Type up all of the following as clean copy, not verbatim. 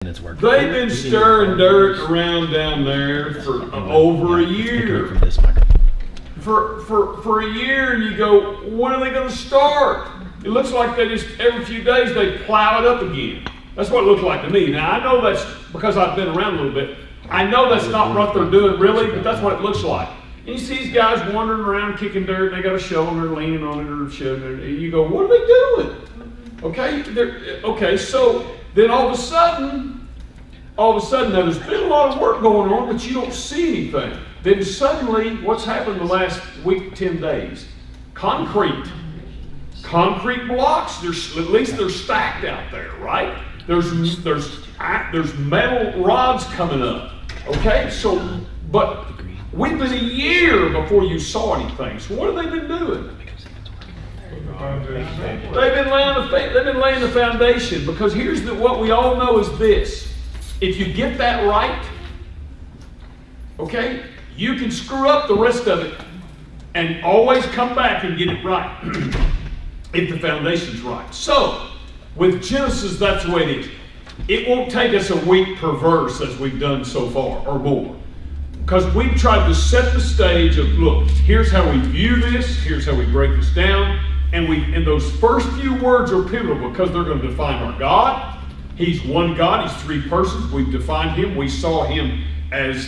It's working. They've been stirring dirt around down there for over a year. For a year, and you go, when are they going to start? It looks like they just, every few days, they plow it up again. That's what it looked like to me. Now, I know that's, because I've been around a little bit, I know that's not what they're doing really, but that's what it looks like. And you see these guys wandering around kicking dirt, and they got a shovel, and they're leaning on it, or shoving it, and you go, what are they doing? Okay, so then all of a sudden, now there's been a lot of work going on, but you don't see anything. Then suddenly, what's happened the last week, 10 days? Concrete blocks, at least they're stacked out there, right? There's metal rods coming up, okay? So, but we've been a year before you saw anything. So what have they been doing? They've been laying the foundation, because here's what we all know is this. If you get that right, okay, you can screw up the rest of it and always come back and get it right if the foundation's right. So, with Genesis, that's the way it is. It won't take us a week per verse as we've done so far, or more. Because we've tried to set the stage of, look, here's how we view this, here's how we break this down, and those first few words are pivotal because they're going to define our God. He's one God, He's three persons. We've defined Him. We saw Him as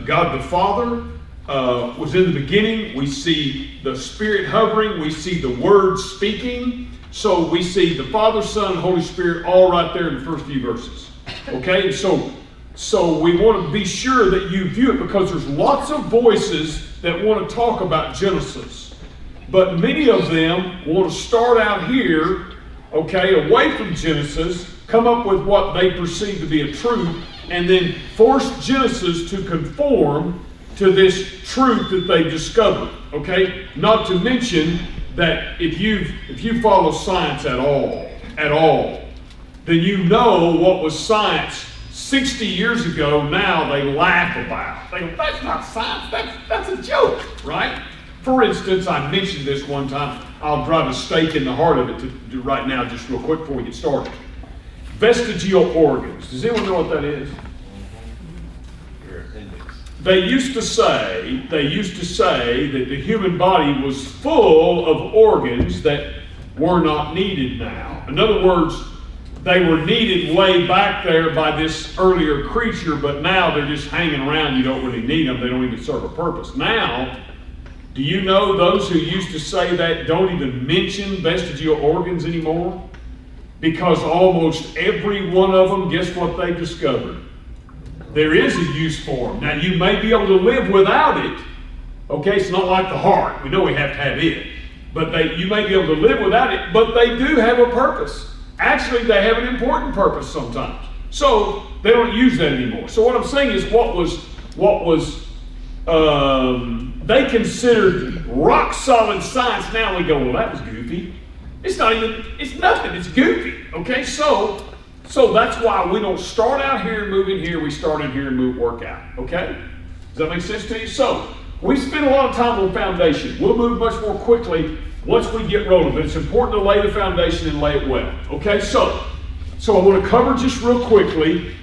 God the Father was in the beginning. We see the Spirit hovering. We see the Word speaking. So we see the Father, Son, and Holy Spirit all right there in the first few verses. Okay? And so we want to be sure that you view it, because there's lots of voices that want to talk about Genesis. But many of them want to start out here, okay, away from Genesis, come up with what they perceive to be a truth, and then force Genesis to conform to this truth that they discovered, okay? Not to mention that if you follow science at all, then you know what was science 60 years ago, now they laugh about. They go, that's not science, that's a joke, right? For instance, I mentioned this one time. I'll drive a stake in the heart of it to do right now, just real quick before we get started. Vestigial organs. Does anyone know what that is? They used to say that the human body was full of organs that were not needed now. In other words, they were needed way back there by this earlier creature, but now they're just hanging around. You don't really need them. They don't even serve a purpose. Now, do you know those who used to say that don't even mention vestigial organs anymore? Because almost every one of them, guess what they discovered? There is a use for them. Now, you may be able to live without it. Okay, it's not like the heart. We know we have to have it. But you may be able to live without it, but they do have a purpose. Actually, they have an important purpose sometimes. So, they don't use that anymore. So what I'm saying is what was they considered rock solid science. Now we go, well, that was goofy. It's nothing, it's goofy, okay? So that's why we don't start out here and move in here, we start in here and work out, okay? Does that make sense to you? So, we spend a lot of time on foundation. We'll move much more quickly once we get rolling, but it's important to lay the foundation and lay it well, okay? So I want to cover just real quickly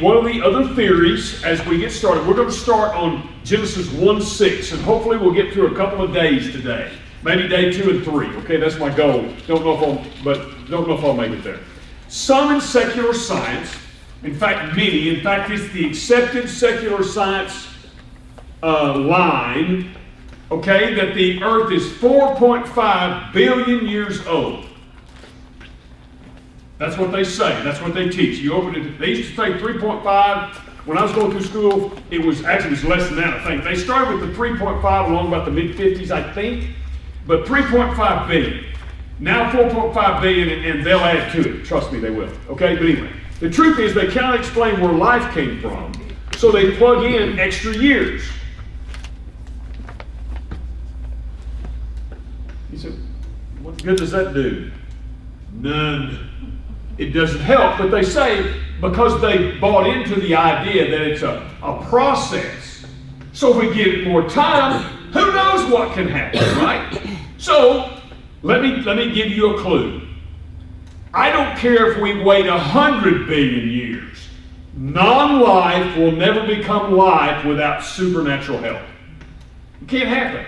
one of the other theories as we get started. We're going to start on Genesis 1:6, and hopefully we'll get through a couple of days today. Maybe day 2 and 3. Okay, that's my goal. Don't know if I'll make it there. Some in secular science, in fact, many. In fact, it's the accepted secular science line. Okay, that the Earth is 4.5 billion years old. That's what they say. That's what they teach. You open it. They used to say 3.5. When I was going through school, it was less than that. I think they started with the 3.5 along about the mid-50s, I think. But 3.5 billion. Now 4.5 billion, and they'll add to it. Trust me, they will. Okay, but anyway. The truth is they cannot explain where life came from, so they plug in extra years. You said, what good does that do? None. It doesn't help, but they say because they bought into the idea that it's a process. So if we give it more time, who knows what can happen, right? So let me give you a clue. I don't care if we wait 100 billion years. Non-life will never become life without supernatural help. It can't happen.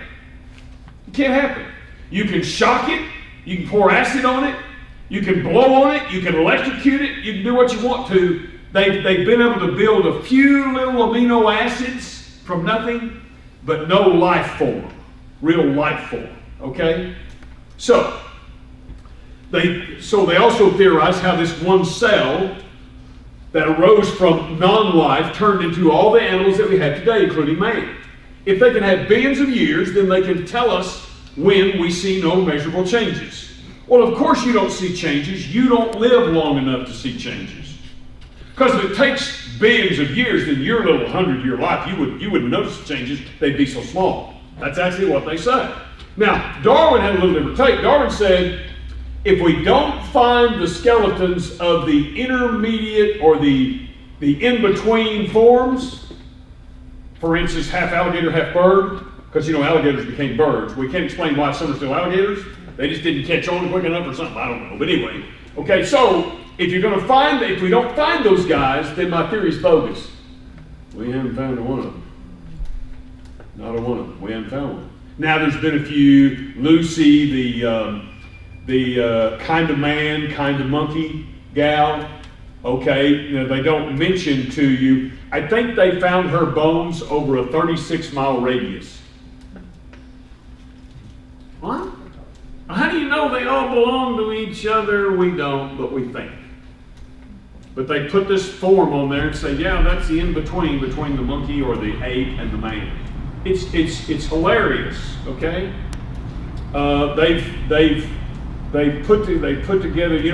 It can't happen. You can shock it. You can pour acid on it. You can blow on it. You can electrocute it. You can do what you want to. They've been able to build a few little amino acids from nothing, but no life form, real life form. Okay? So they also theorize how this one cell that arose from non-life turned into all the animals that we have today, including man. If they can have billions of years, then they can tell us when we see no measurable changes. Well, of course you don't see changes. You don't live long enough to see changes. Because if it takes billions of years, then your little 100-year life, you wouldn't notice the changes. They'd be so small. That's actually what they say. Now, Darwin had a little different take. Darwin said, if we don't find the skeletons of the intermediate or the in-between forms, for instance, half alligator, half bird, because alligators became birds. We can't explain why some are still alligators. They just didn't catch on quick enough or something. I don't know. But anyway, okay, so if we don't find those guys, then my theory is bogus. We haven't found one of them. Not a one of them. We haven't found one. Now there's been a few. Lucy, the kind of man, kind of monkey gal. Okay, they don't mention to you. I think they found her bones over a 36-mile radius. What? How do you know they all belong to each other? We don't, but we think. But they put this form on there and say, yeah, that's the in-between between the monkey or the ape and the man. It's hilarious, okay? They've put together, the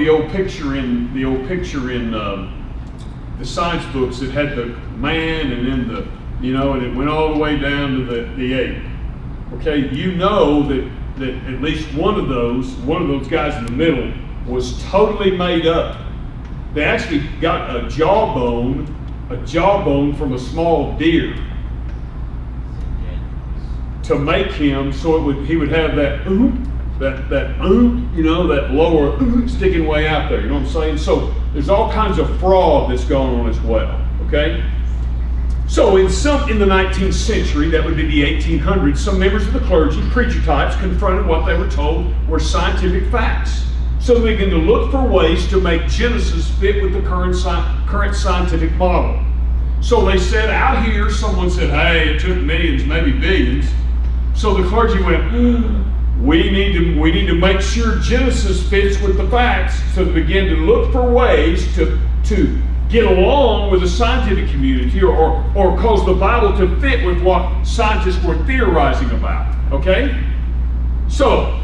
old picture in the science books that had the man and then and it went all the way down to the ape. Okay, that at least one of those guys in the middle was totally made up. They actually got a jawbone from a small deer to make him so he would have that that lower sticking way out there. You know what I'm saying? So there's all kinds of fraud that's going on as well. Okay. So in the 19th century, that would be the 1800s, some members of the clergy, preacher types, confronted what they were told were scientific facts. So they began to look for ways to make Genesis fit with the current scientific model. So they said, out here, someone said, hey, it took millions, maybe billions. So the clergy went, we need to make sure Genesis fits with the facts. So they began to look for ways to get along with the scientific community or cause the Bible to fit with what scientists were theorizing about. Okay? So,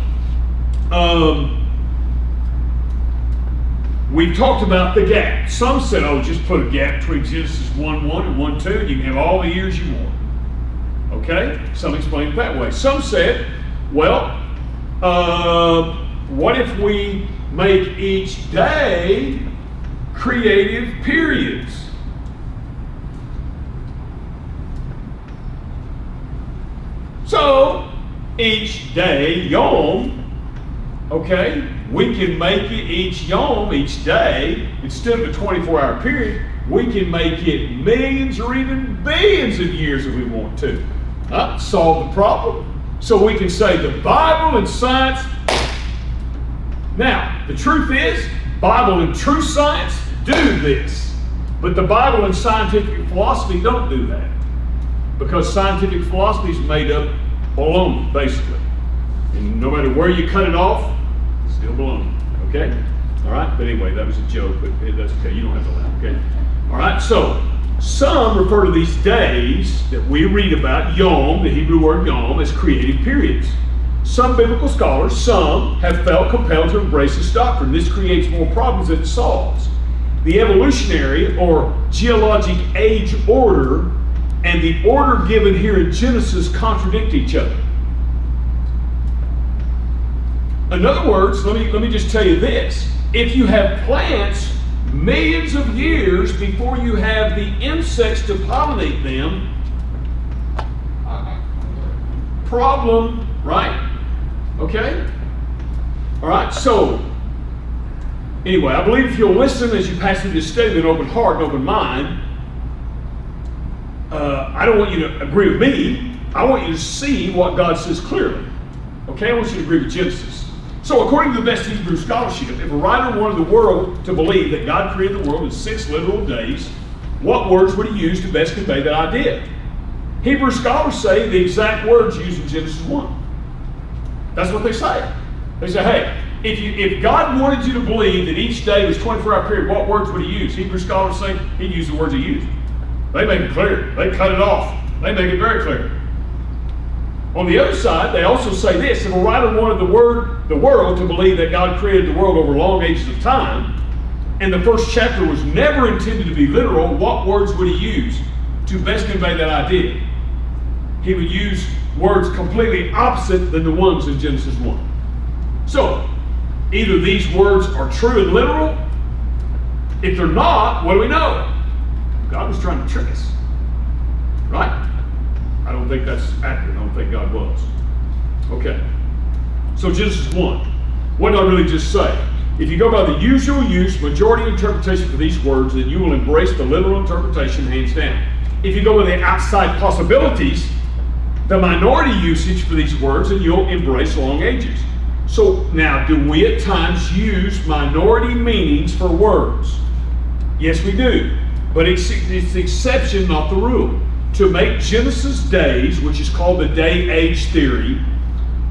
we talked about the gap. Some said, just put a gap between Genesis 1:1 and 1:2 and you can have all the years you want. Okay? Some explained it that way. Some said, well, what if we make each day creative periods? So, each day, Yom, okay, we can make it each Yom, each day, instead of a 24-hour period, we can make it millions or even billions of years if we want to. Solve the problem. So we can say the Bible and science. Now, the truth is, Bible and true science do this. But the Bible and scientific philosophy don't do that. Because scientific philosophy is made up baloney, basically. And no matter where you cut it off, it's still baloney. Okay? All right? But anyway, that was a joke, but that's okay. You don't have to laugh, okay? All right? So, some refer to these days that we read about, Yom, the Hebrew word Yom, as creative periods. Some biblical scholars, have felt compelled to embrace this doctrine. This creates more problems than it solves. The evolutionary or geologic age order and the order given here in Genesis contradict each other. In other words, let me just tell you this. If you have plants millions of years before you have the insects to pollinate them, problem, right? Okay? All right, so Anyway, I believe if you'll listen as you pass through this study with an open heart and open mind, I don't want you to agree with me. I want you to see what God says clearly. Okay, I want you to agree with Genesis. So according to the best Hebrew scholarship, if a writer wanted the world to believe that God created the world in 6 literal days, what words would he use to best convey that idea? Hebrew scholars say the exact words used in Genesis 1. That's what they say. They say, hey, if God wanted you to believe that each day was a 24-hour period, what words would he use? Hebrew scholars say he'd use the words he used. They make it clear. They cut it off. They make it very clear. On the other side, they also say this: if a writer wanted the world to believe that God created the world over long ages of time, and the first chapter was never intended to be literal, what words would he use to best convey that idea? He would use words completely opposite than the ones in Genesis 1. So, either these words are true and literal. If they're not, what do we know? God was trying to trick us. Right? I don't think that's accurate. I don't think God was. Okay. So Genesis 1. What did I really just say? If you go by the usual use, majority interpretation for these words, then you will embrace the literal interpretation hands down. If you go with the outside possibilities, the minority usage for these words, then you'll embrace long ages. So now, do we at times use minority meanings for words? Yes, we do. But it's the exception, not the rule. To make Genesis days, which is called the day-age theory,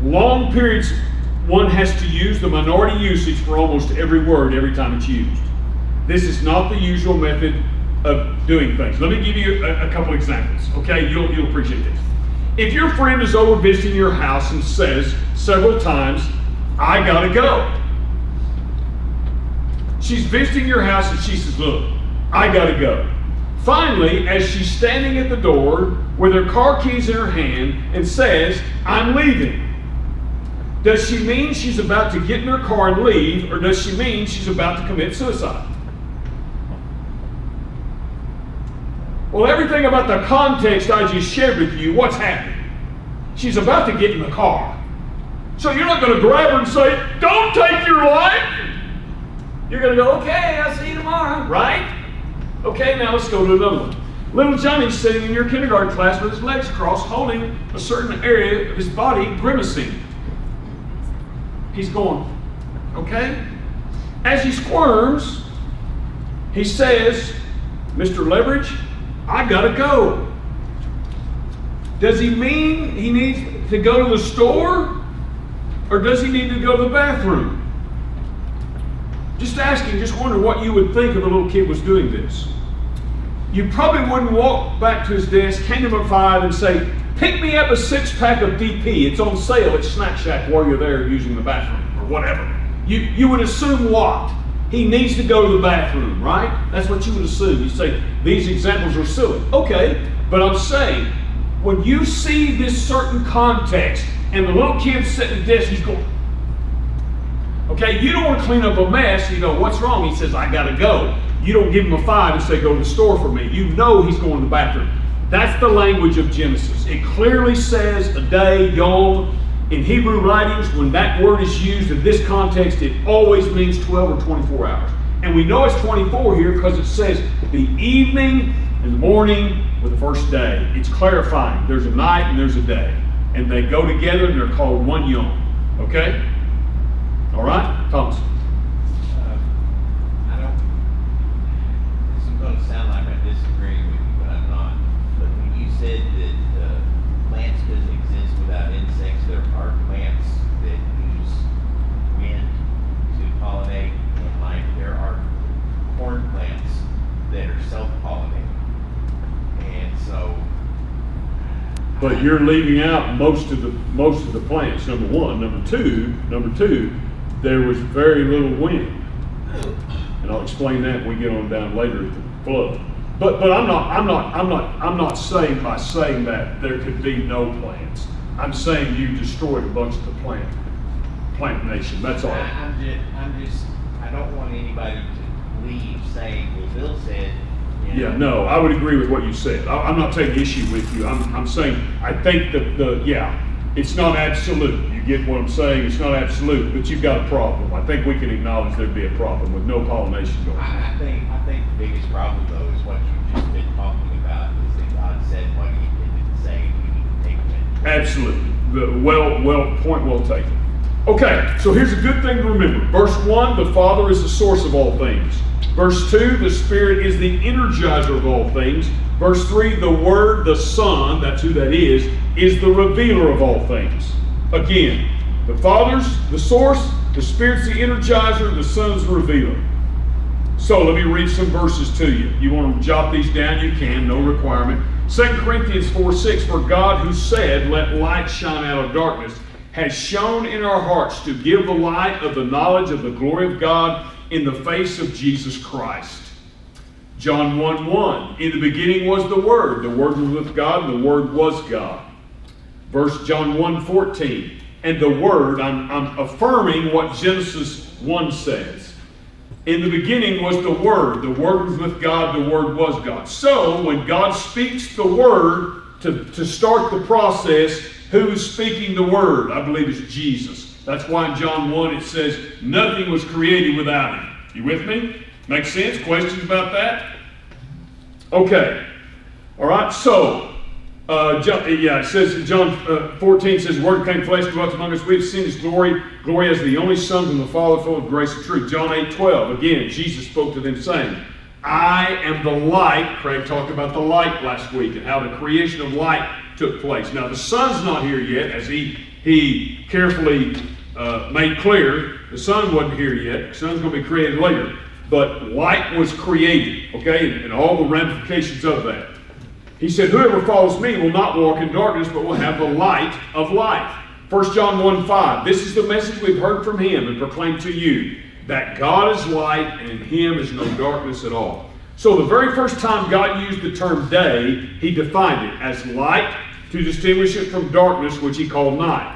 long periods, one has to use the minority usage for almost every word every time it's used. This is not the usual method of doing things. Let me give you a couple examples, okay? You'll appreciate this. If your friend is over visiting your house and says several times, I gotta go. She's visiting your house and she says, look, I gotta go. Finally, as she's standing at the door with her car keys in her hand and says, I'm leaving, does she mean she's about to get in her car and leave, or does she mean she's about to commit suicide? Well, everything about the context I just shared with you, what's happening? She's about to get in the car. So you're not going to grab her and say, don't take your life. You're going to go, okay, I'll see you tomorrow, right? Okay, now let's go to another one. Little Johnny's sitting in your kindergarten class with his legs crossed, holding a certain area of his body, grimacing. He's going, okay? As he squirms, he says, Mr. Leverage, I gotta go. Does he mean he needs to go to the store? Or does he need to go to the bathroom? Just asking, just wondering what you would think if a little kid was doing this. You probably wouldn't walk back to his desk, hand him a 5 and say, pick me up a 6-pack of DP. It's on sale at Snack Shack while you're there using the bathroom or whatever. You would assume what? He needs to go to the bathroom, right? That's what you would assume. You say, these examples are silly. Okay, but I'm saying, when you see this certain context and the little kid's sitting at the desk, he's going, okay, you don't want to clean up a mess. You go, what's wrong? He says, I gotta go. You don't give him a 5 and say, go to the store for me. You know he's going to the bathroom. That's the language of Genesis. It clearly says a day, yom. In Hebrew writings, when that word is used in this context, it always means 12 or 24 hours. And we know it's 24 here because it says the evening and the morning were the first day. It's clarifying. There's a night and there's a day. And they go together and they're called one yom. Okay? All right? Thomas. This is going to sound like I disagree with you, but I'm not. But when you said that plants couldn't exist without insects, there are plants that use wind to pollinate, and like there are corn plants that are self-pollinating. And so, but you're leaving out most of the plants. Number one. Number two, there was very little wind, and I'll explain that when we get on down later at the flood. But I'm not saying by saying that there could be no plants. I'm saying you destroyed a bunch of the plant nation. That's all. I don't want anybody to leave saying, well, Bill said. Yeah, no, I would agree with what you said. I'm not taking issue with you. I'm saying I think that It's not absolute. You get what I'm saying? It's not absolute, but you've got a problem. I think we can acknowledge there'd be a problem with no pollination going on. I think the biggest problem though is what you've just been talking about, is that God said what he didn't say, we need to take it. Absolutely. Point well taken. Okay, so here's a good thing to remember. Verse 1, the Father is the source of all things. Verse 2, the Spirit is the energizer of all things. Verse 3, the Word, the Son, that's who that is the revealer of all things. Again, the Father's the source, the Spirit's the energizer, the Son's the revealer. So let me read some verses to you. You want to jot these down, you can, no requirement. 2 Corinthians 4:6, for God who said, let light shine out of darkness, has shone in our hearts to give the light of the knowledge of the glory of God in the face of Jesus Christ. John 1:1, in the beginning was the Word was with God, and the Word was God. John 1:14, and the Word, I'm affirming what Genesis 1 says. In the beginning was the Word was with God, the Word was God. So when God speaks the Word to start the process, who is speaking the Word? I believe it's Jesus. That's why in John 1 it says, nothing was created without him. You with me? Make sense? Questions about that? Okay. All right. So, it says in John 14 says, Word became flesh, dwelt among us. We have seen his glory as the only Son from the Father, full of grace and truth. John 8:12. Again, Jesus spoke to them saying, I am the light. Craig talked about the light last week and how the creation of light took place. Now, the Son's not here yet, as he carefully made clear. The Son wasn't here yet. The Son's going to be created later. But light was created, okay, and all the ramifications of that. He said, whoever follows me will not walk in darkness, but will have the light of life. 1 John 1:5, this is the message we've heard from him and proclaimed to you, that God is light and in him is no darkness at all. So the very first time God used the term day, he defined it as light to distinguish it from darkness, which he called night.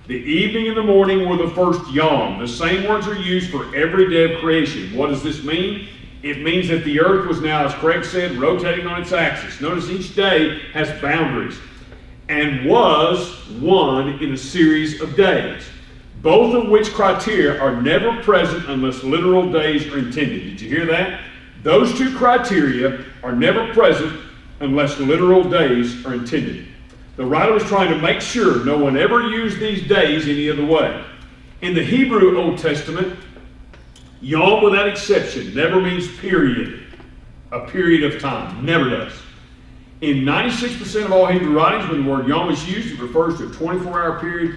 The evening and the morning were the first yom. The same words are used for every day of creation. What does this mean? It means that the earth was now, as Craig said, rotating on its axis. Notice each day has boundaries and was one in a series of days, both of which criteria are never present unless literal days are intended. Did you hear that? Those two criteria are never present unless literal days are intended. The writer was trying to make sure no one ever used these days any other way. In the Hebrew Old Testament, yom without exception never means period, a period of time, never does. In 96% of all Hebrew writings, when the word yom is used, it refers to a 24-hour period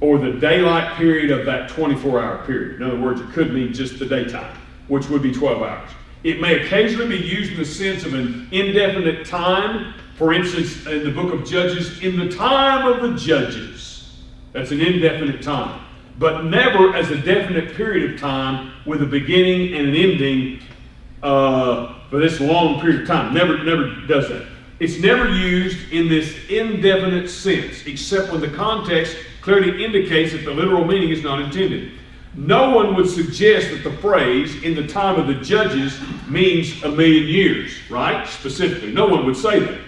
or the daylight period of that 24-hour period. In other words, it could mean just the daytime, which would be 12 hours. It may occasionally be used in the sense of an indefinite time. For instance, in the book of Judges, in the time of the judges. That's an indefinite time. But never as a definite period of time with a beginning and an ending for this long period of time. Never does that. It's never used in this indefinite sense, except when the context clearly indicates that the literal meaning is not intended. No one would suggest that the phrase, in the time of the judges, means 1,000,000 years, right? Specifically. No one would say that.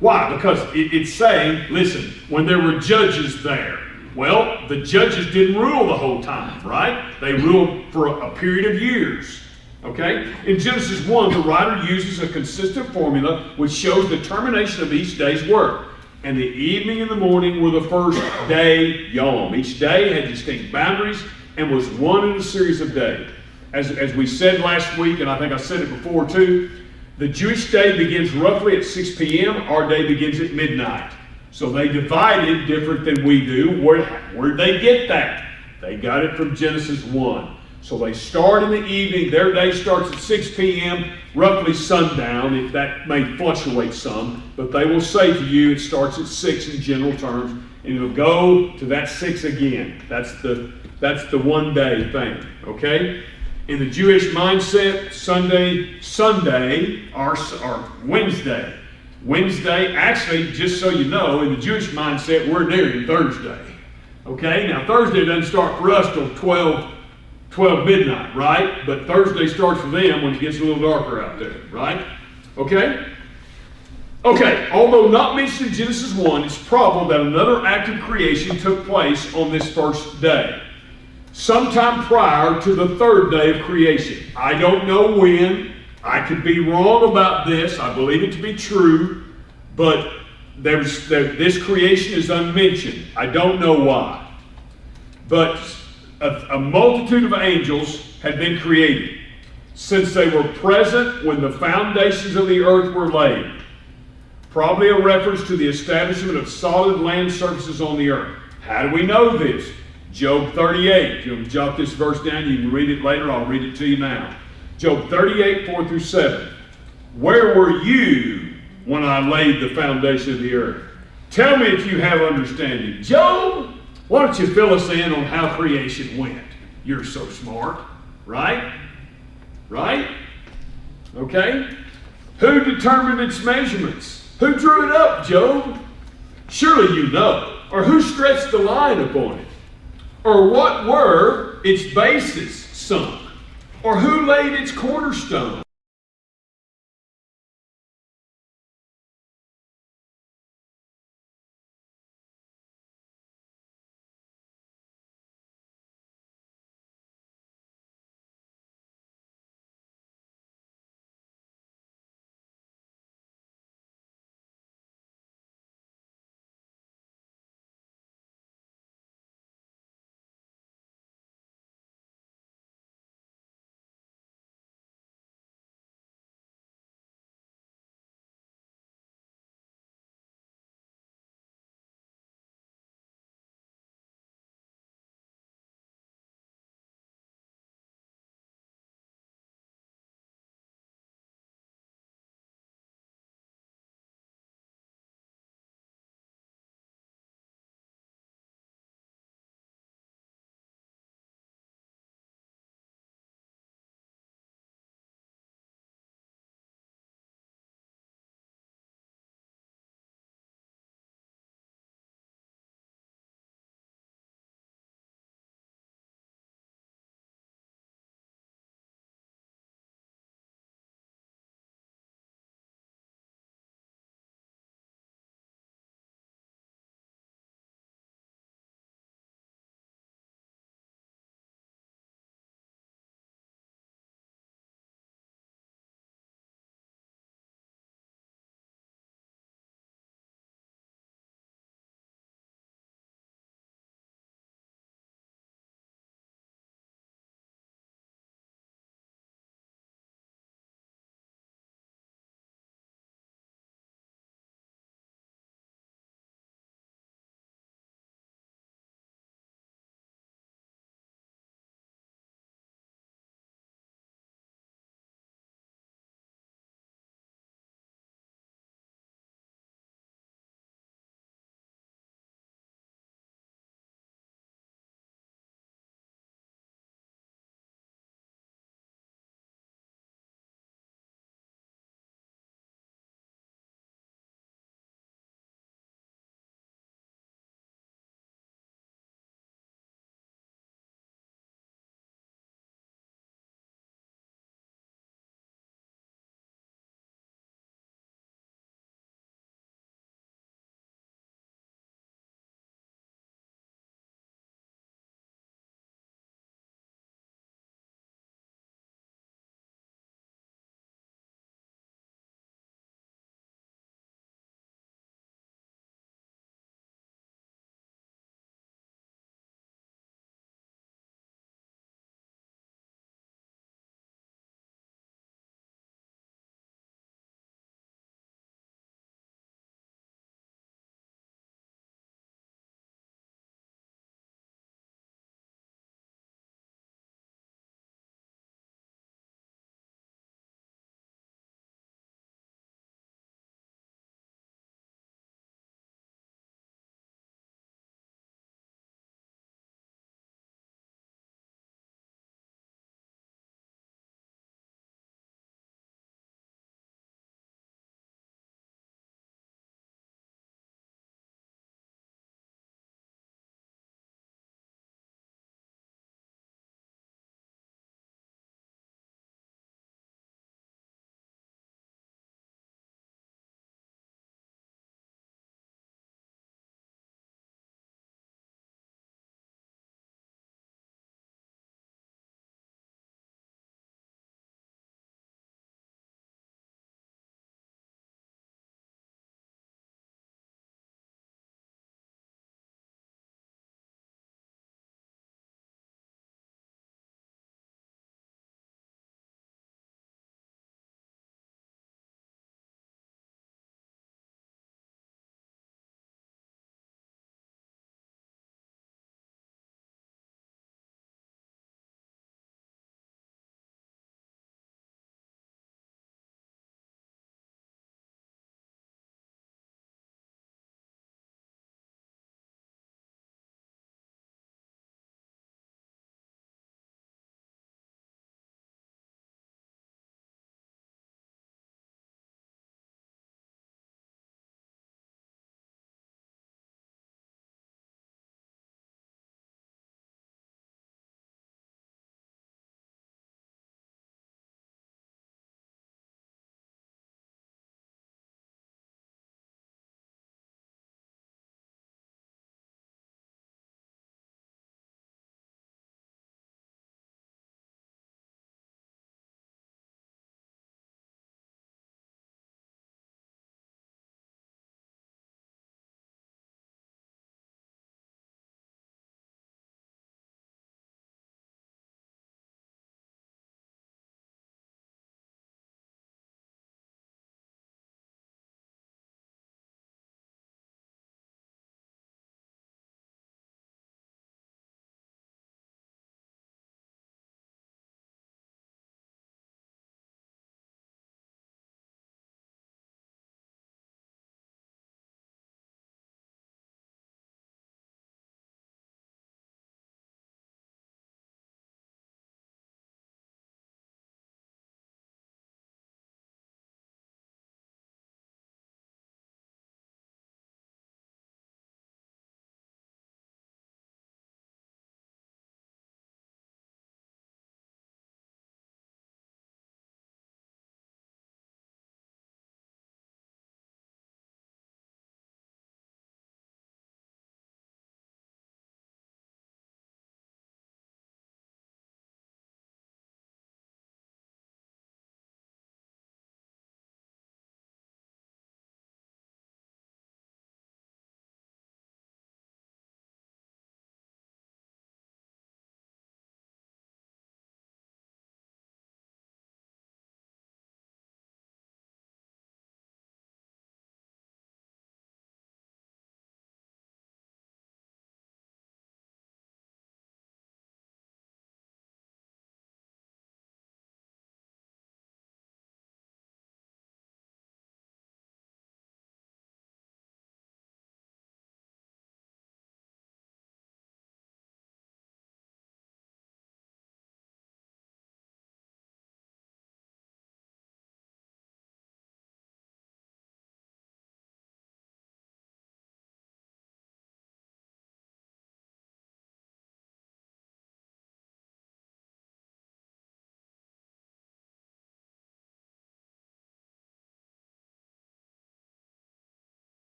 Why? Because it's saying, listen, when there were judges there, well, the judges didn't rule the whole time, right? They ruled for a period of years, okay? In Genesis 1, the writer uses a consistent formula which shows the termination of each day's work. And the evening and the morning were the first day, yom. Each day had distinct boundaries and was one in a series of days. As we said last week, and I think I said it before too, the Jewish day begins roughly at 6 p.m. Our day begins at midnight. So they divided different than we do. Where'd they get that? They got it from Genesis 1. So they start in the evening. Their day starts at 6 p.m., roughly sundown. If that may fluctuate some. But they will say to you it starts at 6 in general terms. And it'll go to that 6 again. That's the one day thing. Okay? In the Jewish mindset, Sunday, or Wednesday. Wednesday, actually, just so you know, in the Jewish mindset, we're nearing Thursday. Okay? Now, Thursday doesn't start for us till 12 midnight, right? But Thursday starts for them when it gets a little darker out there, right? Okay? Okay, although not mentioned in Genesis 1, it's probable that another act of creation took place on this first day, sometime prior to the third day of creation. I don't know when. I could be wrong about this. I believe it to be true, but this creation is unmentioned. I don't know why. But a multitude of angels had been created since they were present when the foundations of the earth were laid. Probably a reference to the establishment of solid land surfaces on the earth. How do we know this? Job 38. If you'll jot this verse down, you can read it later. I'll read it to you now. Job 38, 4 through 7. Where were you when I laid the foundation of the earth? Tell me if you have understanding. Job, why don't you fill us in on how creation went? You're so smart, right? Right? Okay? Who determined its measurements? Who drew it up, Job? Surely you know. Or who stretched the line upon it? Or what were its bases sunk? Or who laid its cornerstone?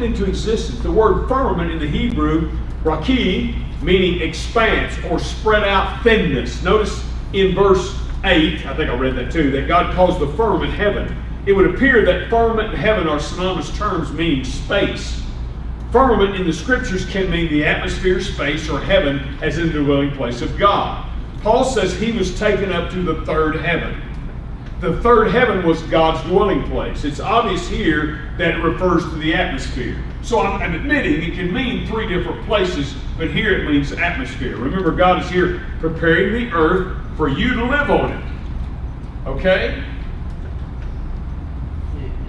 into existence. The word firmament in the Hebrew, raki, meaning expanse or spread out thinness. Notice in verse 8, I think I read that too, that God calls the firmament heaven. It would appear that firmament and heaven are synonymous terms meaning space. Firmament in the scriptures can mean the atmosphere, space, or heaven as in the dwelling place of God. Paul says he was taken up to the third heaven. The third heaven was God's dwelling place. It's obvious here that it refers to the atmosphere. So I'm admitting it can mean three different places, but here it means atmosphere. Remember, God is here preparing the earth for you to live on it. Okay?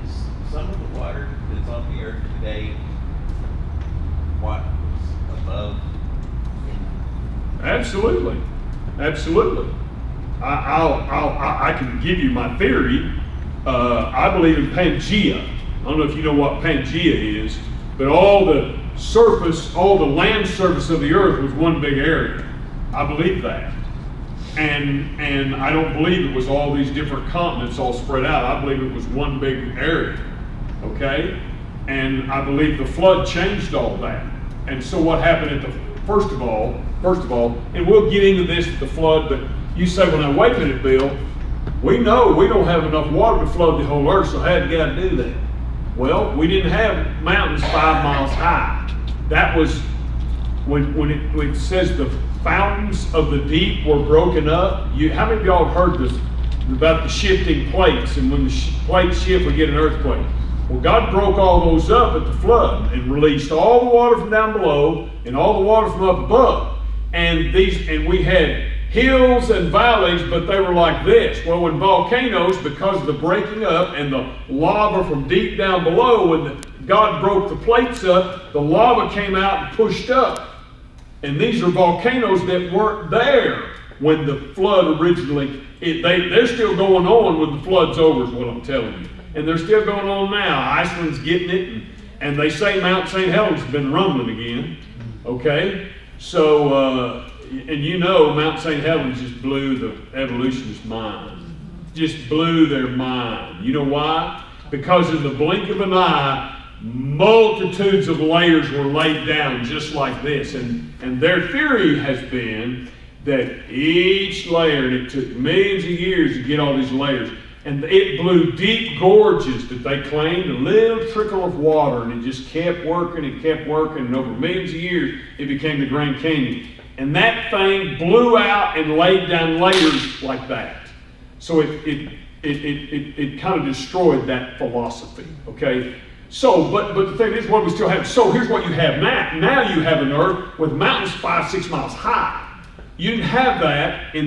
Is some of the water that's on the earth today what was above? Absolutely. Absolutely. I can give you my theory. I believe in Pangea. I don't know if you know what Pangea is, but all the surface, all the land surface of the earth was one big area. I believe that. And I don't believe it was all these different continents all spread out. I believe it was one big area. Okay? And I believe the flood changed all that. And so what happened at the first of all, and we'll get into this at the flood, but you say, well, now wait a minute, Bill. We know we don't have enough water to flood the whole earth, so how did God do that? Well, we didn't have mountains 5 miles high. That was when it says the fountains of the deep were broken up. How many of y'all have heard this about the shifting plates, and when the plates shift, we get an earthquake? Well, God broke all those up at the flood and released all the water from down below and all the water from up above. And we had hills and valleys, but they were like this. Well, when volcanoes, because of the breaking up and the lava from deep down below, when God broke the plates up, the lava came out and pushed up. And these are volcanoes that weren't there when the flood originally, they're still going on when the flood's over, is what I'm telling you. And they're still going on now. Iceland's getting it, and they say Mount St. Helens has been rumbling again. Okay? So, and you know Mount St. Helens just blew the evolutionists' mind. Just blew their mind. You know why? Because in the blink of an eye, multitudes of layers were laid down just like this. And their theory has been that each layer, and it took millions of years to get all these layers, and it blew deep gorges that they claimed, a little trickle of water, and it just kept working and kept working, and over millions of years, it became the Grand Canyon. And that thing blew out and laid down layers like that. So it kind of destroyed that philosophy, okay? So, but the thing is, what we still have, so here's what you have now. Now you have an earth with mountains 5-6 miles high. You didn't have that so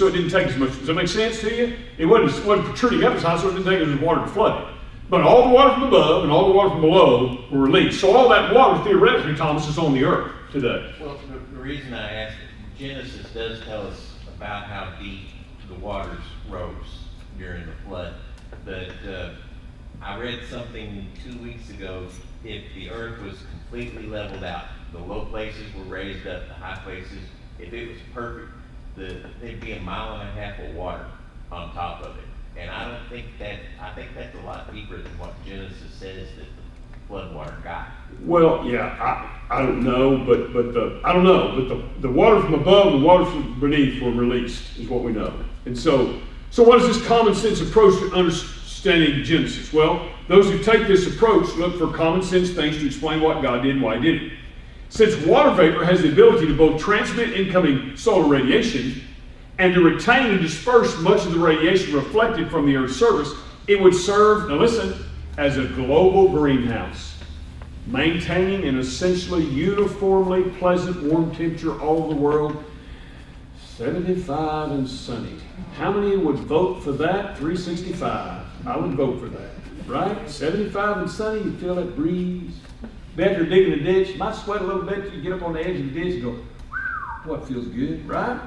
it didn't take as much. Does that make sense to you? It wasn't protruding up as high, so it didn't take as much water to flood it. But all the water from above and all the water from below were released. So all that water, theoretically, Thomas, is on the earth today. Well, the reason I asked, Genesis does tell us about how deep the waters rose during the flood. But I read something 2 weeks ago, if the earth was completely leveled out, the low places were raised up, the high places, if it was perfect, there'd be 1.5 miles of water on top of it. And I think that's a lot deeper than what Genesis says that the flood water got. Well, yeah, I don't know, but the water from above and the water from beneath were released, is what we know. And so what is this common sense approach to understanding Genesis? Well, those who take this approach look for common sense things to explain what God did and why He did it. Since water vapor has the ability to both transmit incoming solar radiation and to retain and disperse much of the radiation reflected from the Earth's surface, it would serve, now listen, as a global greenhouse, maintaining an essentially uniformly pleasant warm temperature all over the world, 75 and sunny. How many would vote for that? 365. I would vote for that, right? 75 and sunny, you feel that breeze. After digging a ditch, you might sweat a little bit, you get up on the edge of the ditch and go, what feels good, right?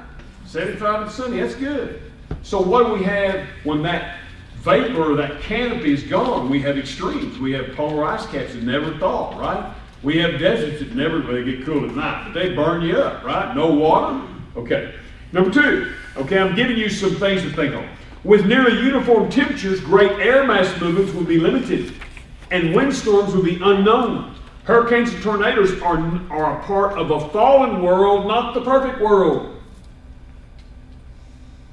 75 and sunny, that's good. So what do we have when that vapor or that canopy is gone? We have extremes. We have polar ice caps that never thaw, right? We have deserts that never, they get cool at night, but they burn you up, right? No water? Okay. Number 2, okay, I'm giving you some things to think on. With nearly uniform temperatures, great air mass movements will be limited. and windstorms would be unknown. Hurricanes and tornadoes are a part of a fallen world, not the perfect world.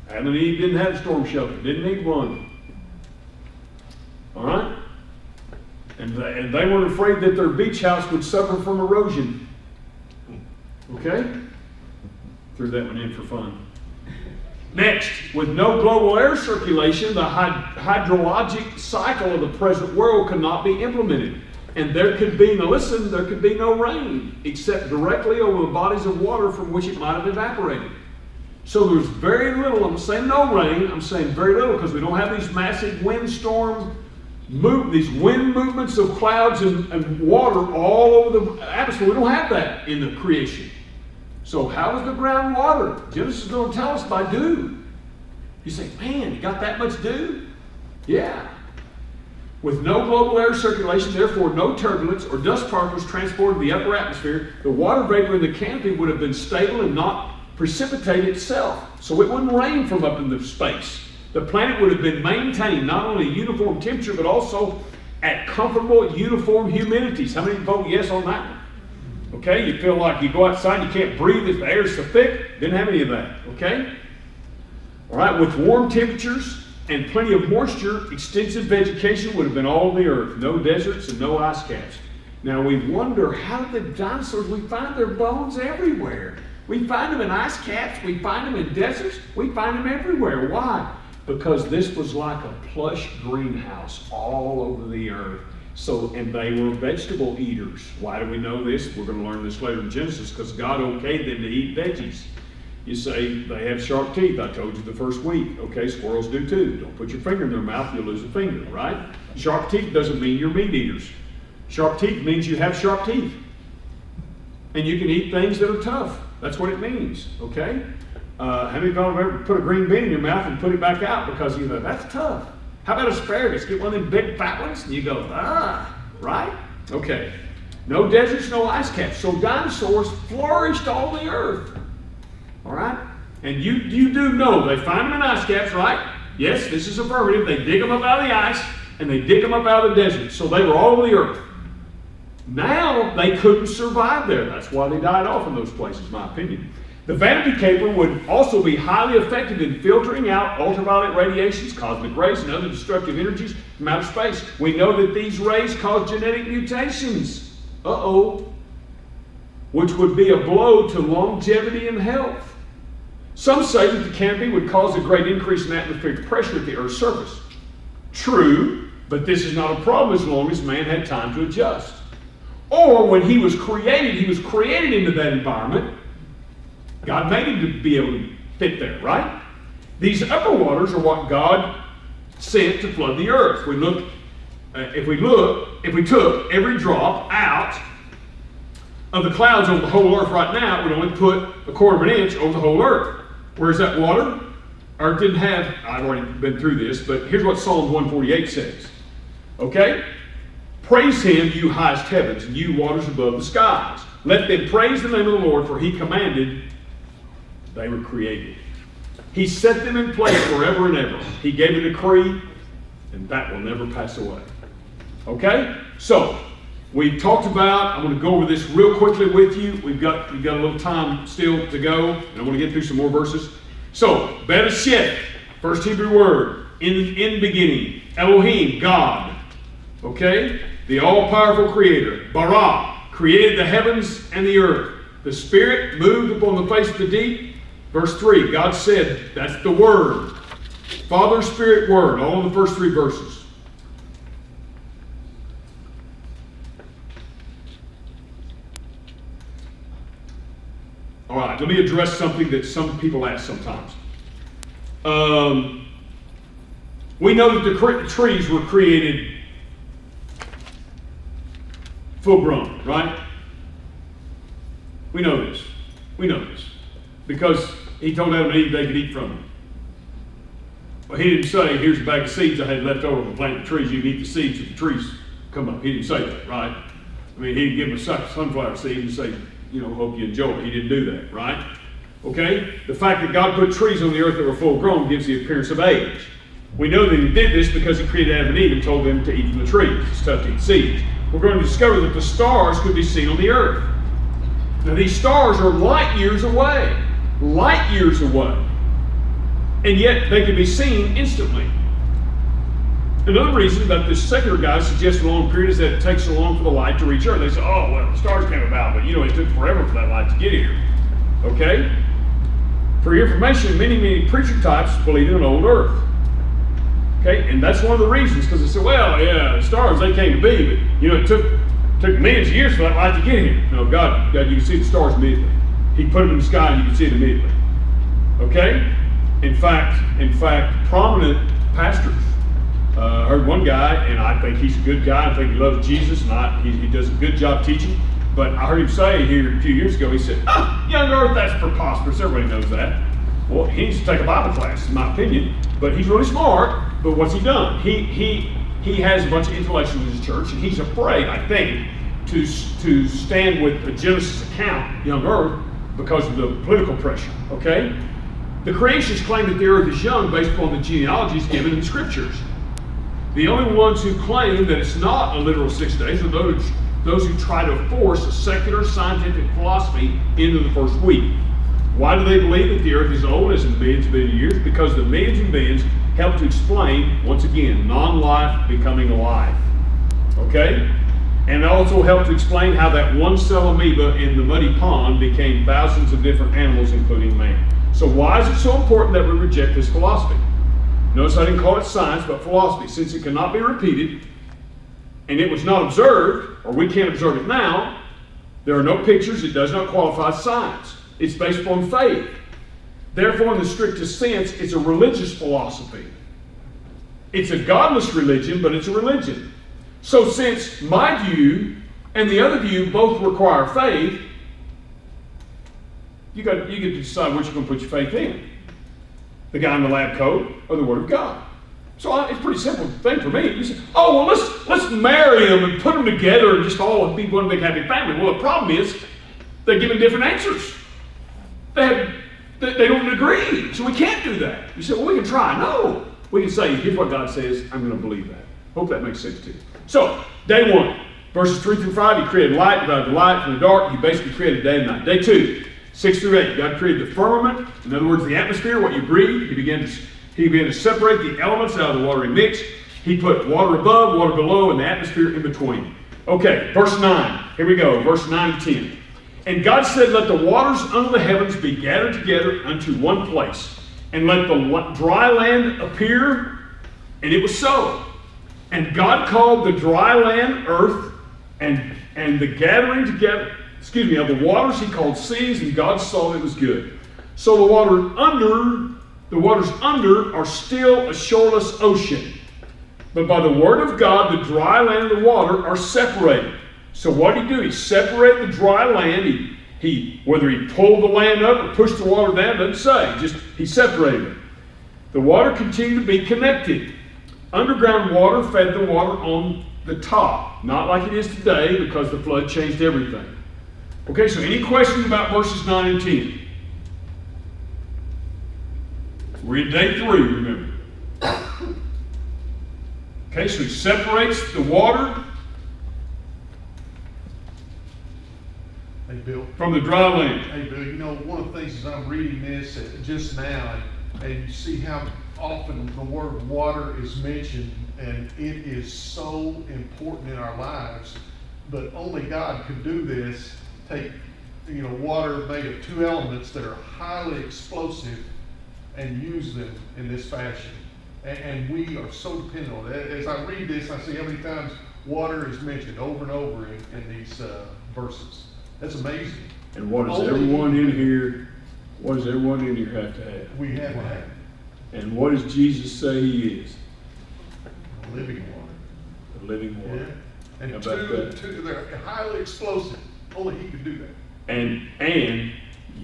Adam and Eve didn't have a storm shelter, didn't need one. All right? And they weren't afraid that their beach house would suffer from erosion. Okay? Threw that one in for fun. Next, with no global air circulation, the hydrologic cycle of the present world could not be implemented. And there could be, now listen, there could be no rain except directly over the bodies of water from which it might have evaporated. So there's very little, I'm saying no rain, I'm saying very little because we don't have these massive windstorm, these wind movements of clouds and water all over the atmosphere. We don't have that in the creation. So how is the ground water? Genesis is going to tell us by dew. You say, man, you got that much dew? Yeah. With no global air circulation, therefore no turbulence or dust particles transported to the upper atmosphere, the water vapor in the canopy would have been stable and not precipitate itself. So it wouldn't rain from up in the space. The planet would have been maintained not only uniform temperature, but also at comfortable uniform humidities. How many vote yes on that one? Okay, you feel like you go outside, you can't breathe if the air is so thick. Didn't have any of that, okay? All right, with warm temperatures and plenty of moisture, extensive vegetation would have been all over the earth. No deserts and no ice caps. Now we wonder, how did the dinosaurs, we find their bones everywhere. We find them in ice caps, we find them in deserts, we find them everywhere. Why? Because this was like a plush greenhouse all over the earth. So, and they were vegetable eaters. Why do we know this? We're going to learn this later in Genesis, because God okayed them to eat veggies. You say they have sharp teeth. I told you the first week. Okay, squirrels do too. Don't put your finger in their mouth, you'll lose a finger, right? Sharp teeth doesn't mean you're meat eaters. Sharp teeth means you have sharp teeth. And you can eat things that are tough. That's what it means, okay? How many of y'all have ever put a green bean in your mouth and put it back out because you know, that's tough? How about asparagus? Get one of them big fat ones and you go, right? Okay. No deserts, no ice caps. So dinosaurs flourished all the earth. All right? And you do know they find them in ice caps, right? Yes, this is affirmative. They dig them up out of the ice and they dig them up out of the desert. So they were all over the earth. Now they couldn't survive there. That's why they died off in those places, in my opinion. The vanity caper would also be highly effective in filtering out ultraviolet radiations, cosmic rays, and other destructive energies from outer space. We know that these rays cause genetic mutations. Which would be a blow to longevity and health. Some say that the canopy would cause a great increase in atmospheric pressure at the Earth's surface. True, but this is not a problem as long as man had time to adjust. Or when he was created into that environment. God made him to be able to fit there, right? These upper waters are what God sent to flood the earth. If we took every drop out of the clouds over the whole earth right now, it would only put a quarter of an inch over the whole earth. Where's that water? Earth didn't have, I've already been through this, but here's what Psalm 148 says. Okay? Praise him, you highest heavens, and you waters above the skies. Let them praise the name of the Lord, for he commanded, they were created. He set them in place forever and ever. He gave a decree, and that will never pass away. Okay? So, we talked about, I'm going to go over this real quickly with you. We've got a little time still to go, and I want to get through some more verses. So, Bereshit, first Hebrew word, in beginning. Elohim, God. Okay? The all-powerful creator. Bara, created the heavens and the earth. The Spirit moved upon the face of the deep. Verse 3, God said, that's the Word. Father, Spirit, Word, all in the first three verses. All right, let me address something that some people ask sometimes. We know that the trees were created full grown, right? We know this. Because he told Adam and Eve they could eat from them. But he didn't say, here's a bag of seeds I had left over from planting the trees. You can eat the seeds if the trees come up. He didn't say that, right? I mean, he didn't give them a sunflower seed and say, hope you enjoy it. He didn't do that, right? Okay? The fact that God put trees on the earth that were full grown gives the appearance of age. We know that he did this because he created Adam and Eve and told them to eat from the trees. It's tough to eat seeds. We're going to discover that the stars could be seen on the earth. Now these stars are light years away. Light years away. And yet they can be seen instantly. Another reason that this secular guy suggests a long period is that it takes so long for the light to reach Earth. They say, oh, well, the stars came about, but it took forever for that light to get here. Okay? For your information, many preacher types believe in an old Earth. Okay? And that's one of the reasons, because they say, well, yeah, the stars, they came to be, but, it took millions of years for that light to get here. No, God, you can see the stars immediately. He put them in the sky and you can see it immediately. Okay? In fact, prominent pastors, I heard one guy, and I think he's a good guy. I think he loves Jesus, and he does a good job teaching. But I heard him say here a few years ago, he said, young Earth, that's preposterous. Everybody knows that. Well, he needs to take a Bible class, in my opinion. But he's really smart. But what's he done? He has a bunch of intellectuals in his church, and he's afraid, I think, to stand with the Genesis account, young Earth, because of the political pressure. Okay? The creationists claim that the Earth is young based upon the genealogies given in the Scriptures. The only ones who claim that it's not a literal 6 days are those who try to force a secular scientific philosophy into the first week. Why do they believe that the Earth is old as in millions and billions of years? Because the millions and billions help to explain, once again, non-life becoming alive. Okay? And also help to explain how that one-cell amoeba in the muddy pond became thousands of different animals, including man. So why is it so important that we reject this philosophy? Notice I didn't call it science, but philosophy. Since it cannot be repeated, and it was not observed, or we can't observe it now, there are no pictures, it does not qualify as science. It's based upon faith. Therefore, in the strictest sense, it's a religious philosophy. It's a godless religion, but it's a religion. So since my view and the other view both require faith, you get to decide which you're going to put your faith in. The guy in the lab coat or the Word of God. So it's a pretty simple thing for me. You say, oh, well, let's marry them and put them together and just all be one big happy family. Well, the problem is they're giving different answers. They don't agree, so we can't do that. You say, well, we can try. No. We can say, here's what God says, I'm going to believe that. Hope that makes sense to you. So, day 1, verses 3 through 5, he created light, divided the light from the dark. He basically created day and night. Day 2, 6 through 8, God created the firmament, in other words, the atmosphere, what you breathe. He began to separate the elements out of the watery mix. He put water above, water below, and the atmosphere in between. Okay, verse 9. Here we go, verse 9 and 10. And God said, let the waters under the heavens be gathered together unto one place, and let the dry land appear. And it was so. And God called the dry land earth, and the gathering together, of the waters he called seas, and God saw it was good. So the waters under are still a shoreless ocean. But by the word of God, the dry land and the water are separated. So what did he do? He separated the dry land. Whether he pulled the land up or pushed the water down, doesn't say. Just he separated it. The water continued to be connected. Underground water fed the water on the top. Not like it is today, because the flood changed everything. Okay, so any questions about verses 9 and 10? We're in day 3, remember. Okay, so he separates the water from the dry land. Hey, Bill, one of the things as I'm reading this just now, and you see how often the word water is mentioned, and it is so important in our lives, but only God could do this. Take, water made of 2 elements that are highly explosive and use them in this fashion. And we are so dependent on it. As I read this, I see how many times water is mentioned over and over in these verses. That's amazing. And what does everyone in here have to have? We have to have. And what does Jesus say he is? Living water. The living water. Yeah. And how about that? They're highly explosive. Only he could do that. And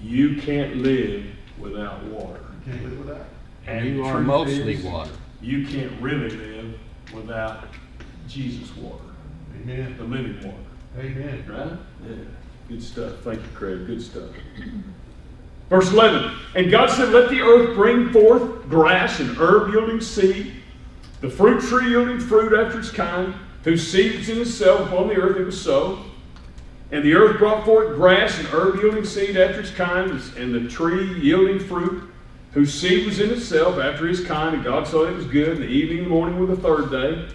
you can't live without water. You can't live without it. And You the are truth mostly is, water. You can't really live without Jesus' water, Amen. the living water. Amen. Right? Yeah. Good stuff. Thank you, Craig. Good stuff. Verse 11. And God said, let the earth bring forth grass and herb yielding seed, The fruit tree yielding fruit after its kind, whose seed was in itself upon the earth, it was so. And the earth brought forth grass and herb yielding seed after its kind, and the tree yielding fruit, whose seed was in itself after his kind, and God saw it was good, and the evening and the morning were the third day.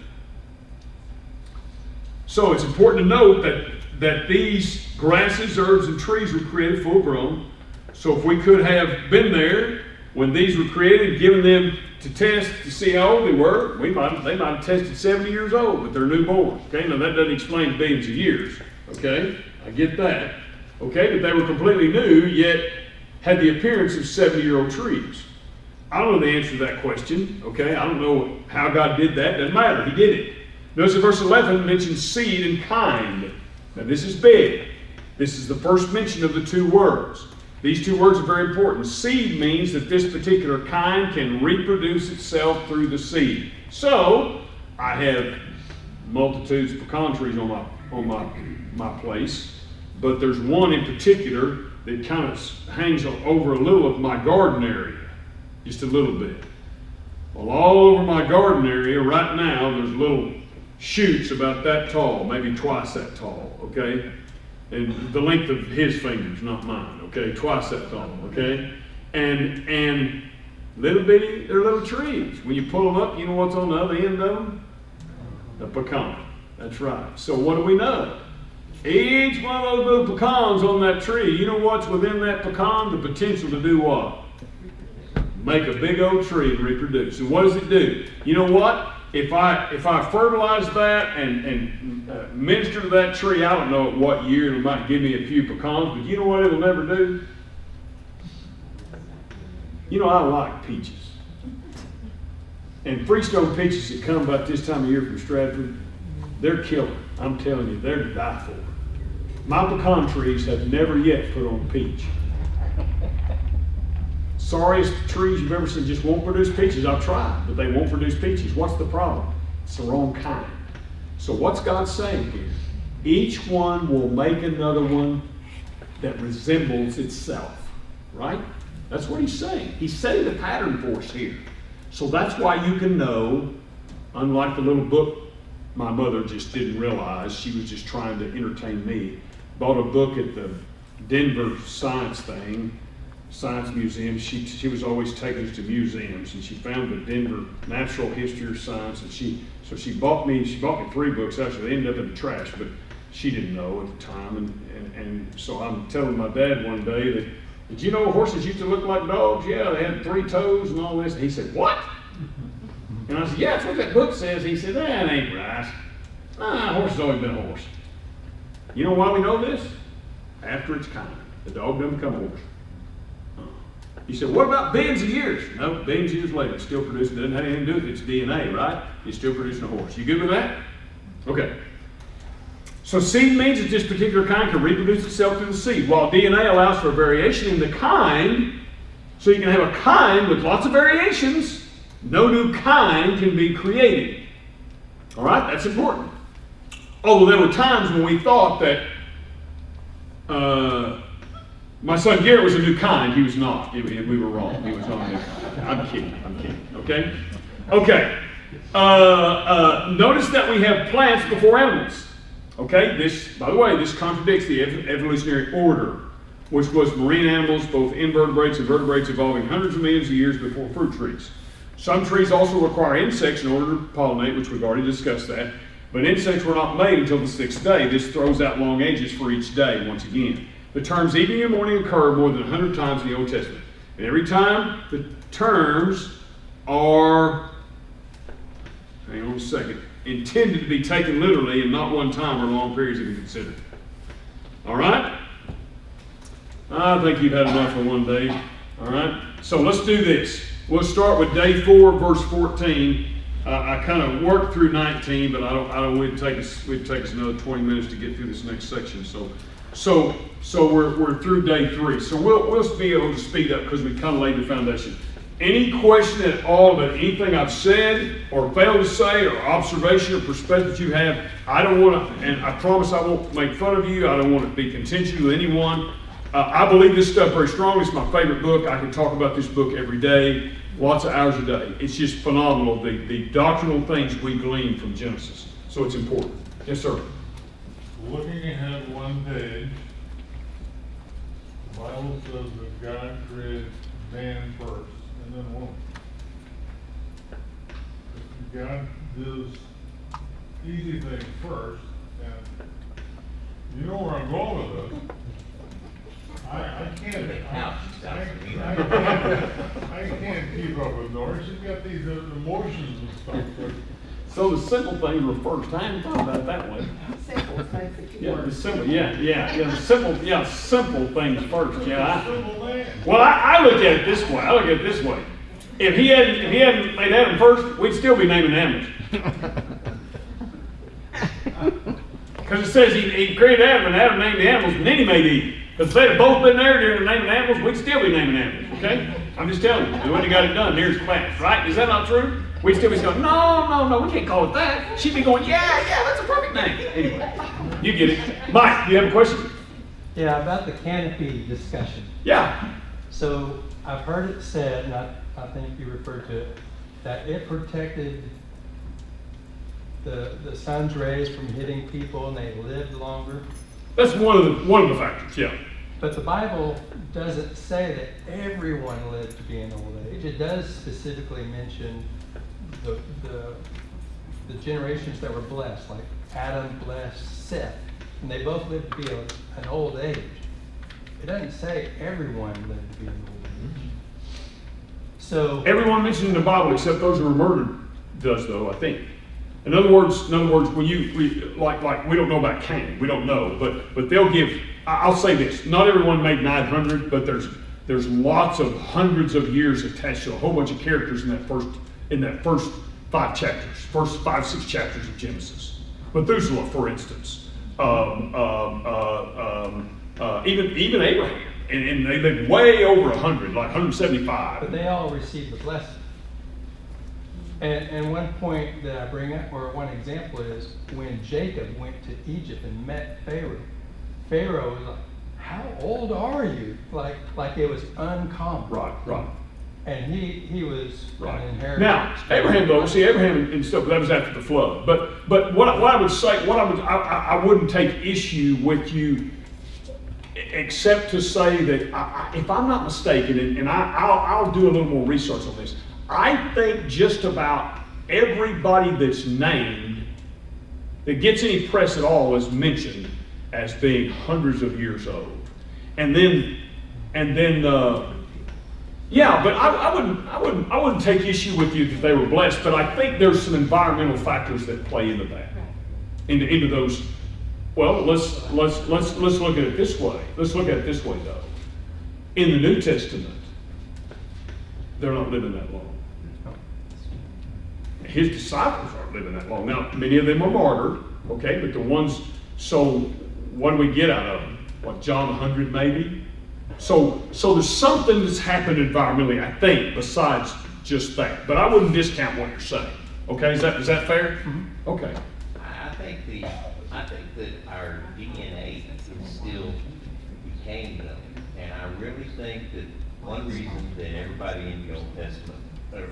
So it's important to note that these grasses, herbs, and trees were created full grown. So if we could have been there when these were created and given them to test to see how old they were, they might have tested 70 years old, but they're newborn. Okay, now that doesn't explain billions of years. Okay, I get that. Okay, but they were completely new, yet had the appearance of 70-year-old trees. I don't know the answer to that question. Okay, I don't know how God did that. Doesn't matter. He did it. Notice that verse 11 mentions seed and kind. Now this is big. This is the first mention of the two words. These two words are very important. Seed means that this particular kind can reproduce itself through the seed. So, I have multitudes of pecan trees on my place, but there's one in particular that kind of hangs over a little of my garden area, just a little bit. Well, all over my garden area right now, there's little shoots about that tall, maybe twice that tall, okay? And the length of his fingers, not mine, okay? Twice that tall, okay? And little bitty, they're little trees. When you pull them up, you know what's on the other end of them? A pecan. That's right. So what do we know? Each one of those little pecans on that tree, you know what's within that pecan? The potential to do what? Make a big old tree and reproduce. And what does it do? You know what? If I fertilize that and minister to that tree, I don't know at what year it might give me a few pecans, but you know what it'll never do? You know, I like peaches. And Freestone peaches that come about this time of year from Stratford, they're killer. I'm telling you, they're to die for. My pecan trees have never yet put on peach. Sorriest trees you've ever seen just won't produce peaches. I've tried, but they won't produce peaches. What's the problem? It's the wrong kind. So what's God saying here? Each one will make another one that resembles itself, right? That's what he's saying. He's setting the pattern for us here. So that's why you can know, unlike the little book my mother just didn't realize, she was just trying to entertain me, bought a book at the Denver Science Museum. She was always taking us to museums, and she found the Denver Natural History of Science, and she bought me 3 books. Actually, they ended up in the trash, but she didn't know at the time, and so I'm telling my dad one day that, did you know horses used to look like dogs? Yeah, they had 3 toes and all this. And he said, what? And I said, yeah, that's what that book says. He said, that ain't right. Nah, a horse has always been a horse. You know why we know this? After its kind. The dog doesn't become a horse. You said, what about billions of years? No, billions of years later, it's still producing. It doesn't have anything to do with its DNA, right? It's still producing a horse. You good with that? Okay. So seed means that this particular kind can reproduce itself through the seed, while DNA allows for variation in the kind. So you can have a kind with lots of variations. No new kind can be created. All right, that's important. Although there were times when we thought that my son Garrett was a new kind. He was not. We were wrong. He was not a new kind. I'm kidding. Okay? Okay. Notice that we have plants before animals. Okay? This, by the way, this contradicts the evolutionary order, which was marine animals, both invertebrates and vertebrates, evolving hundreds of millions of years before fruit trees. Some trees also require insects in order to pollinate, which we've already discussed that. But insects were not made until the 6th day. This throws out long ages for each day once again. The terms evening and morning occur more than 100 times in the Old Testament. And every time the terms are, hang on a second, intended to be taken literally and not one time or long periods to be considered. All right? I think you've had enough for one day. All right? So let's do this. We'll start with day 4, verse 14. I kind of worked through 19, but I don't. We'd take us another 20 minutes to get through this next section. So we're through day 3. So we'll be able to speed up because we kind of laid the foundation. Any question at all about anything I've said or failed to say or observation or perspective you have, I don't want to, and I promise I won't make fun of you. I don't want to be contentious with anyone. I believe this stuff very strongly. It's my favorite book. I can talk about this book every day. lots of hours a day. It's just phenomenal, the doctrinal things we glean from Genesis. So it's important. Yes, sir. Looking ahead one page, the Bible says that God created man first and then woman. God does easy things first, and you know where I'm going with this. I can't keep up with Nora. She's got these emotions and stuff. But So the simple things were first. I hadn't thought about it that way. Simple is basically Yeah, the word. simple, simple things first, yeah. simple man. Well, I look at it this way. If he hadn't made Adam first, we'd still be naming animals. Because it says he created Adam and Adam named the animals and then he made Eve. Because if they'd have both been there during the naming animals, we'd still be naming animals, okay? I'm just telling you, we wouldn't have got it done. Here's class, right? Is that not true? We'd still be going, no, we can't call it that. She'd be going, yeah, that's a perfect name. Anyway, you get it. Mike, do you have a question? Yeah, about the canopy discussion. Yeah. So I've heard it said, and I think you referred to it, that it protected the sun's rays from hitting people and they lived longer. That's one of the factors, yeah. But the Bible doesn't say that everyone lived to be in old age. It does specifically mention the generations that were blessed, like Adam blessed Seth, and they both lived to be an old age. It doesn't say everyone lived to be an old age. So Everyone mentioned in the Bible except those who were murdered does, though, I think. In other words, when we don't know about Cain, we don't know, but they'll give. I'll say this: not everyone made 900, but there's lots of hundreds of years attached to a whole bunch of characters in that first 5 chapters, first 5-6 chapters of Genesis. Methuselah, for instance, even Abraham, and they lived way over 100, like 175. but they all received the blessing. And one point that I bring up, or one example, is when Jacob went to Egypt and met Pharaoh. Pharaoh was like, "How old are you?" Like it was uncommon. Right. And he was Right. an inheritor. Now, Abraham and stuff, that was after the flood. But what I would say, I wouldn't take issue with you, except to say that if I'm not mistaken, and I'll do a little more research on this. I think just about everybody that's named that gets any press at all is mentioned as being hundreds of years old, and then. Yeah, but I wouldn't take issue with you that they were blessed, but I think there's some environmental factors that play into that, into those. Well, let's look at it this way. Let's look at it this way, though. In the New Testament, they're not living that long. His disciples aren't living that long. Now, many of them are martyred, okay, but the ones. So, what do we get out of them? What, John 100 maybe? So there's something that's happened environmentally, I think, besides just that. But I wouldn't discount what you're saying. Okay, is that fair? Mm-hmm. Okay. I think that our DNA is still became them, and I really think that one reason that everybody in the Old Testament or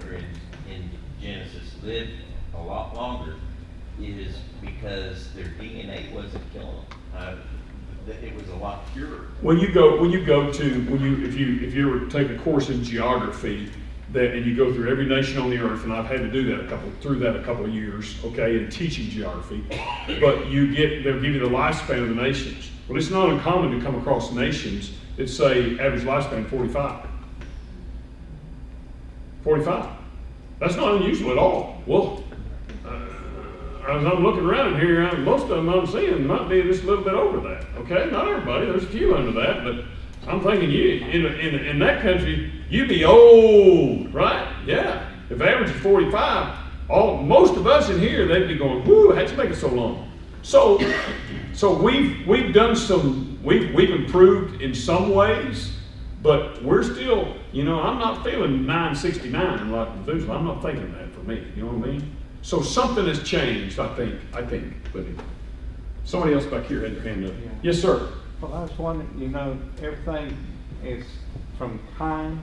in Genesis lived a lot longer is because their DNA wasn't killing them. It was a lot purer. If you ever take a course in geography, and you go through every nation on the earth, and I've had to do that a couple of years, okay, in teaching geography, but they'll give you the lifespan of the nations. Well, it's not uncommon to come across nations that say average lifespan 45. 45. That's not unusual at all. Well, as I'm looking around here, most of them I'm seeing might be just a little bit over that. Okay, not everybody. There's a few under that, but I'm thinking you in that country, you'd be old, right? Yeah. If average is 45, most of us in here, they'd be going, "Whoo, how'd you make it so long?" So we've done we've improved in some ways, but we're still, I'm not feeling 969 like Methuselah. I'm not thinking that for me. You know what I mean? So something has changed, I think, Libby. Somebody else back here had their hand up. Yeah. Yes, sir. Well, I was wondering, everything is from time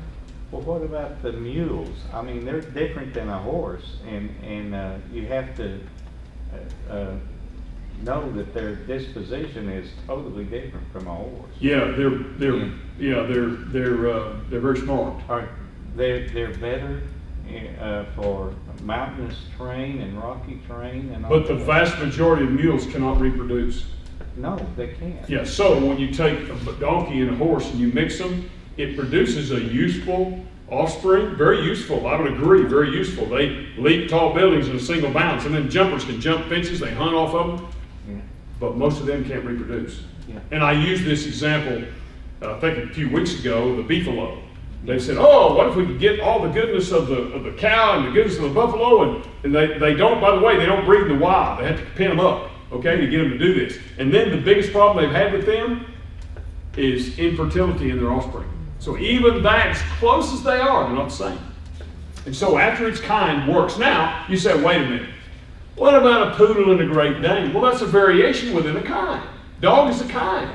Well, what about the mules? I mean, they're different than a horse, and you have to know that their disposition is totally different from a horse. Yeah, they're very smart. They're better for mountainous terrain and rocky terrain and all But the that. vast majority of mules cannot reproduce. No, they can't. Yeah, so when you take a donkey and a horse and you mix them, it produces a useful offspring, very useful, I would agree, very useful. They leap tall buildings in a single bounce, and then jumpers can jump fences, they hunt off of them, Yeah. but most of them can't reproduce. Yeah. And I used this example, I think a few weeks ago, the beefalo. They said, oh, what if we could get all the goodness of the cow and the goodness of the buffalo, and they don't, by the way, they don't breed in the wild, they have to pin them up, okay, to get them to do this. And then the biggest problem they've had with them is infertility in their offspring. So even that, as close as they are, they're not the same. And so after its kind works. Now, you say, wait a minute, what about a poodle and a Great Dane? Well, that's a variation within a kind. Dog is a kind.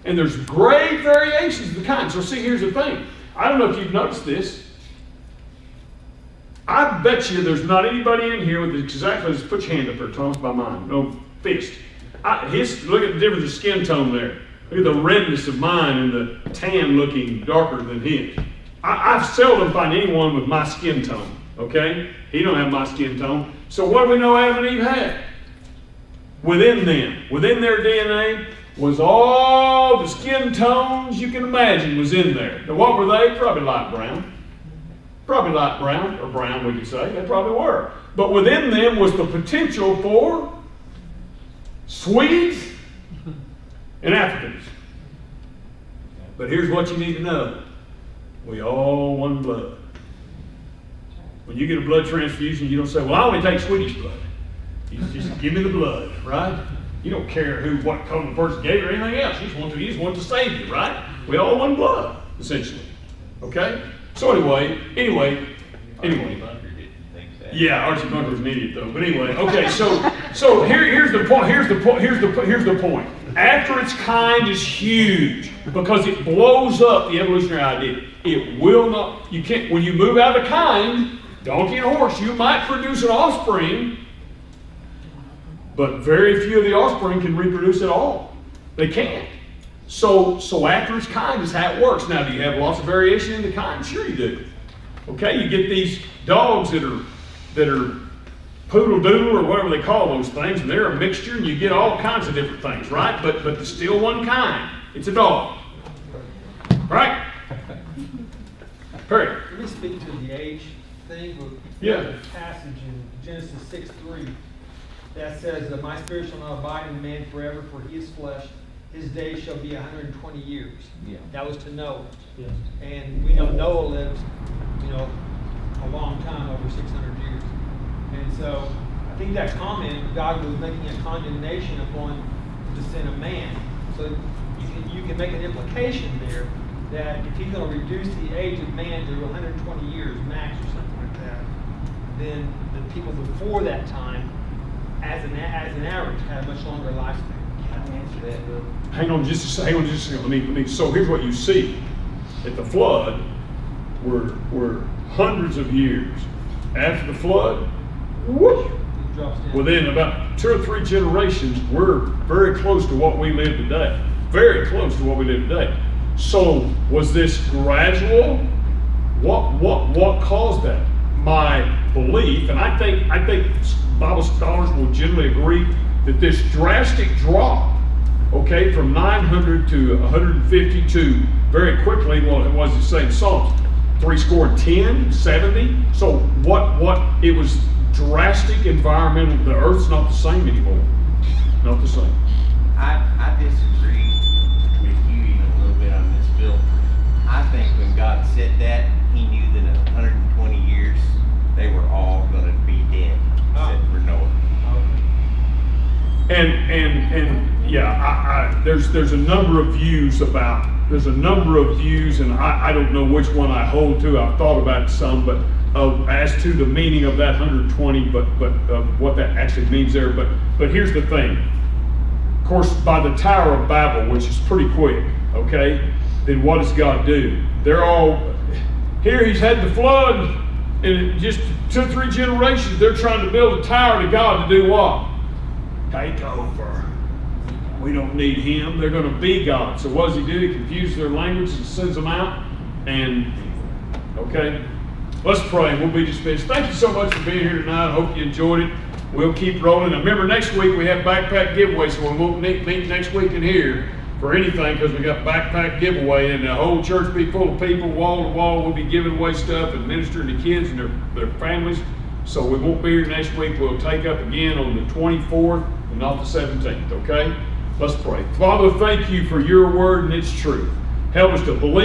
And there's great variations of the kind. So see, here's the thing. I don't know if you've noticed this. I bet you there's not anybody in here with exactly, let's put your hand up there, Thomas, by mine. No, fist. Look at the difference of skin tone there. Look at the redness of mine and the tan looking darker than his. I seldom find anyone with my skin tone, okay? He don't have my skin tone. So what do we know Adam and Eve had? Within them, within their DNA, was all the skin tones you can imagine was in there. Now what were they? Probably light brown. Probably light brown, or brown we could say, they probably were. But within them was the potential for Swedes and Africans. But here's what you need to know. We all one blood. When you get a blood transfusion, you don't say, well, I only take Swedish blood. You just give me the blood, right? You don't care what color the person gave or anything else. You just want to save you, right? We all one blood, essentially. Okay? So anyway. Bunker didn't think that. Yeah, Archie Bunker's an idiot though. But anyway, okay, so here's the point. Here's the point. After its kind is huge because it blows up the evolutionary idea. It will not. You can't. When you move out of kind, donkey and horse, you might produce an offspring, but very few of the offspring can reproduce at all. They can't. So after its kind is how it works. Now, do you have lots of variation in the kind? Sure you do. Okay, you get these dogs that are poodle doodle or whatever they call those things, and they're a mixture, and you get all kinds of different things, right? But there's still one kind. It's a dog. Right? Perry. Let me speak to the age thing. Yeah. There's a passage in Genesis 6:3 that says that my spirit shall not abide in man forever, for he is flesh. His days shall be 120 years. Yeah. That was to Noah. Yes. And we know Noah lived, a long time, over 600 years. And so I think that comment, God was making a condemnation upon the sin of man. So you can make an implication there that if he's going to reduce the age of man to 120 years max or something like that, then the people before that time, as an average, had a much longer lifespan. Can I answer that, Bill? Hang on just a second. Let me. So here's what you see. At the flood, we're hundreds of years after the flood. Whoop, It drops down. within about 2 or 3 generations, we're very close to what we live today. Very close to what we live today. So was this gradual? What caused that? My belief, and I think Bible scholars will generally agree that this drastic drop, okay, from 900 to 152 very quickly, well, it was the same Psalms, 70. So what it was drastic environmental, the earth's not the same anymore. Not the same. I disagree with you even a little bit on this, Bill. I think when God said that, he knew that in 120 years, they were all going to be dead, except for Noah. And yeah, there's a number of views and I don't know which one I hold to. I've thought about it some, but as to the meaning of that 120, but what that actually means there. But here's the thing. Of course, by the Tower of Babel, which is pretty quick, okay, then what does God do? Here he's had the flood, and just 2 or 3 generations, they're trying to build a tower to God to do what? Take over. We don't need him. They're going to be God. So what does he do? He confuses their language and sends them out. And, okay, let's pray. We'll be dismissed. Thank you so much for being here tonight. I hope you enjoyed it. We'll keep rolling. Now, remember, next week we have backpack giveaway, so we won't meet next week in here for anything because we got backpack giveaway, and the whole church be full of people, wall to wall. We'll be giving away stuff and ministering to kids and their families. So we won't be here next week. We'll take up again on the 24th and not the 17th, okay? Let's pray. Father, thank you for your word and its truth. Help us to believe